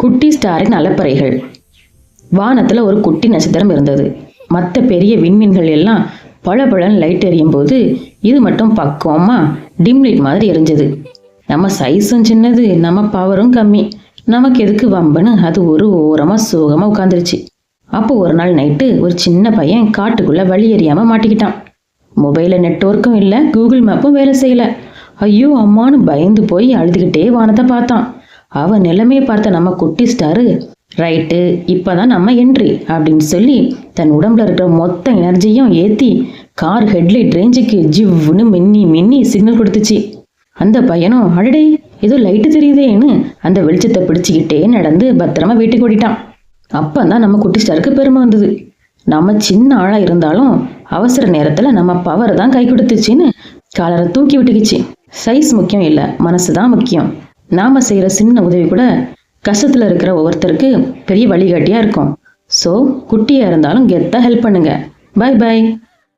குட்டி ஸ்டாரின் அலப்பறைகள். வானத்துல ஒரு குட்டி நட்சத்திரம் இருந்தது. மற்ற பெரிய விண்மீன்கள் எல்லாம் பளபளன்னு லைட் எரியும் போது இது மட்டும் பக்குவமா டிம் லைட் மாதிரி எரிஞ்சது. நம்ம சைஸும் சின்னது, நம்ம பவரும் கம்மி, நமக்கு எதுக்கு வம்புன்னு அது ஒரு ஓரமா சோகமா உட்காந்துருச்சு. அப்போ ஒரு நாள் நைட்டு ஒரு சின்ன பையன் காட்டுக்குள்ள வழி எறியாம மாட்டிக்கிட்டான். மொபைல்ல நெட்வொர்க்கும் இல்லை, கூகுள் மேப்பும் வேலை செய்யல. ஐயோ அம்மானு பயந்து போய் அழுதுகிட்டே வானத்தை பார்த்தான். அவன் நிலைமையை பார்த்த நம்ம குட்டி ஸ்டாரு, ரைட்டு இப்பதான் நம்ம என்ட்ரி அப்படின்னு சொல்லி தன் உடம்புல இருக்கிற மொத்த எனர்ஜியும் ஏற்றி கார் ஹெட்லைட் ரேஞ்சுக்கு ஜிவ்னு மின்னி மின்னி சிக்னல் கொடுத்துச்சு. அந்த பையனும் அடடே ஏதோ லைட்டு தெரியுதேன்னு அந்த வெளிச்சத்தை பிடிச்சிக்கிட்டே நடந்து பத்திரமா வீட்டுக்கு ஓடிட்டான். அப்பந்தான் நம்ம குட்டி ஸ்டாருக்கு பெருமை வந்தது. நம்ம சின்ன ஆளா இருந்தாலும் அவசர நேரத்துல நம்ம பவர் தான் கை கொடுத்துச்சின்னு காலரை தூக்கி விட்டுக்குச்சு. சைஸ் முக்கியம் இல்லை, மனசு தான் முக்கியம். நாம செய்யற சின்ன உதவி கூட கஷ்டத்துல இருக்கிற ஒவ்வொருத்தருக்கு பெரிய வழிகாட்டியா இருக்கும். ஸோ குட்டியா இருந்தாலும் கெத்தா ஹெல்ப் பண்ணுங்க. Bye by.